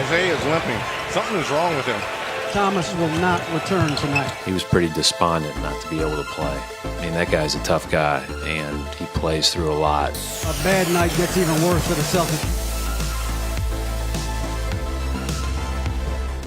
Isaiah is limping. Something is wrong with him. Thomas will not return tonight. He was pretty despondent not to be able to play. I mean, that guy's a tough guy, and he plays through a lot. A bad night gets even worse for the Celtics.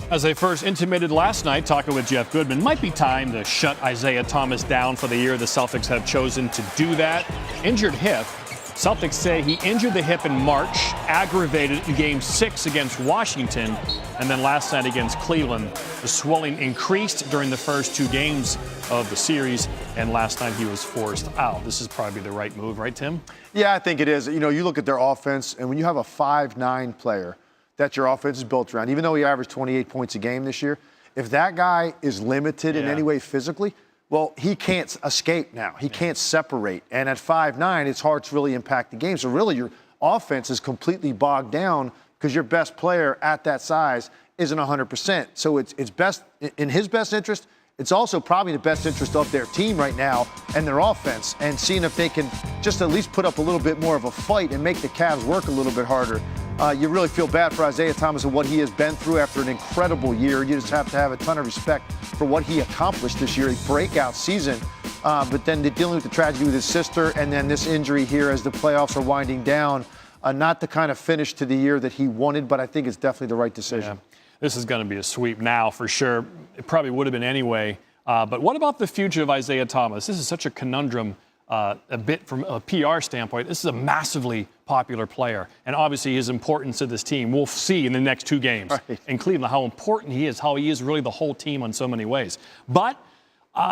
As they first intimated last night, talking with Jeff Goodman, might be time to shut Isaiah Thomas down for the year. The Celtics have chosen to do that. Injured hip. Celtics say he injured the hip in March, aggravated in Game 6 against Washington, and then last night against Cleveland. The swelling increased during the first 2 games of the series, and last night he was forced out. This is probably the right move, right, Tim? Yeah, I think it is. You know, you look at their offense, and when you have a 5'9" player that your offense is built around, even though he averaged 28 points a game this year, if that guy is limited in any way physically, well, he can't escape now. He can't separate. And at 5'9", it's hard to really impact the game. So really your offense is completely bogged down because your best player at that size isn't 100%. So it's best in his best interest. It's also probably the best interest of their team right now and their offense, and seeing if they can just at least put up a little bit more of a fight and make the Cavs work a little bit harder. You really feel bad for Isaiah Thomas and what he has been through after an incredible year. You just have to have a ton of respect for what he accomplished this year, a breakout season. But then dealing with the tragedy with his sister and then this injury here as the playoffs are winding down. Not the kind of finish to the year that he wanted, but I think it's definitely the right decision. Yeah. This is going to be a sweep now for sure. It probably would have been anyway. But what about the future of Isaiah Thomas? This is such a conundrum. A bit from a PR standpoint, this is a massively popular player. And obviously his importance to this team, we'll see in the next 2 games in Cleveland how important he is, how he is really the whole team on so many ways. But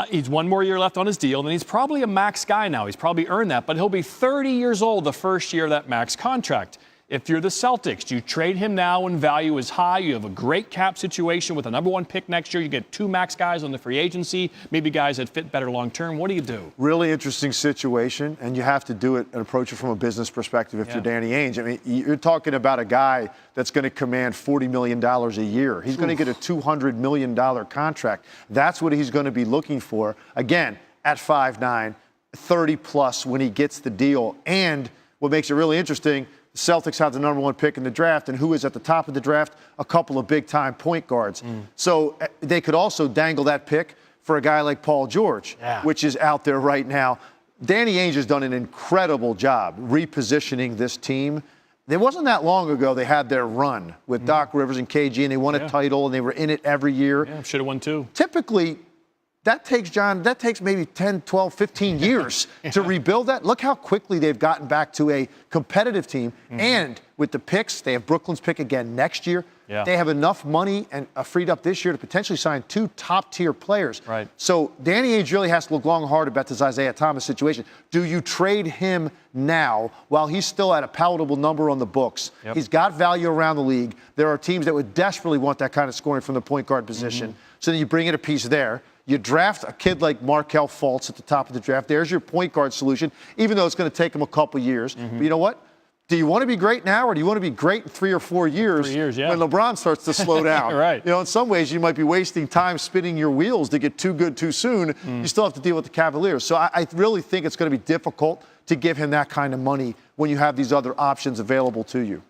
he's 1 more year left on his deal, and he's probably a max guy now. He's probably earned that, but he'll be 30 years old the first year of that max contract. If you're the Celtics, do you trade him now when value is high? You have a great cap situation with a #1 pick next year. You get 2 max guys on the free agency, maybe guys that fit better long term. What do you do? Really interesting situation, and you have to do it and approach it from a business perspective if you're Danny Ainge. I mean, you're talking about a guy that's going to command $40 million a year. He's going to get a $200 million contract. That's what he's going to be looking for. Again, at 5'9", 30+ when he gets the deal. And what makes it really interesting, the Celtics have the #1 pick in the draft, and who is at the top of the draft? A couple of big-time point guards. So they could also dangle that pick for a guy like Paul George, which is out there right now. Danny Ainge has done an incredible job repositioning this team. It wasn't that long ago they had their run with Doc Rivers and KG, and they won a title, and they were in it every year. Yeah, should have won 2. Typically, that takes maybe 10, 12, 15 years to rebuild that. Look how quickly they've gotten back to a competitive team. And with the picks, they have Brooklyn's pick again next year. They have enough money and freed up this year to potentially sign 2 top-tier players. So Danny Ainge really has to look long and hard about this Isaiah Thomas situation. Do you trade him now while he's still at a palatable number on the books? He's got value around the league. There are teams that would desperately want that kind of scoring from the point guard position. So then you bring in a piece there. You draft a kid like Markelle Fultz at the top of the draft. There's your point guard solution, even though it's going to take him a couple years. But you know what? Do you want to be great now, or do you want to be great in 3 or 4 years, when LeBron starts to slow down? You know, in some ways, you might be wasting time spinning your wheels to get too good too soon. You still have to deal with the Cavaliers. So I really think it's going to be difficult to give him that kind of money when you have these other options available to you.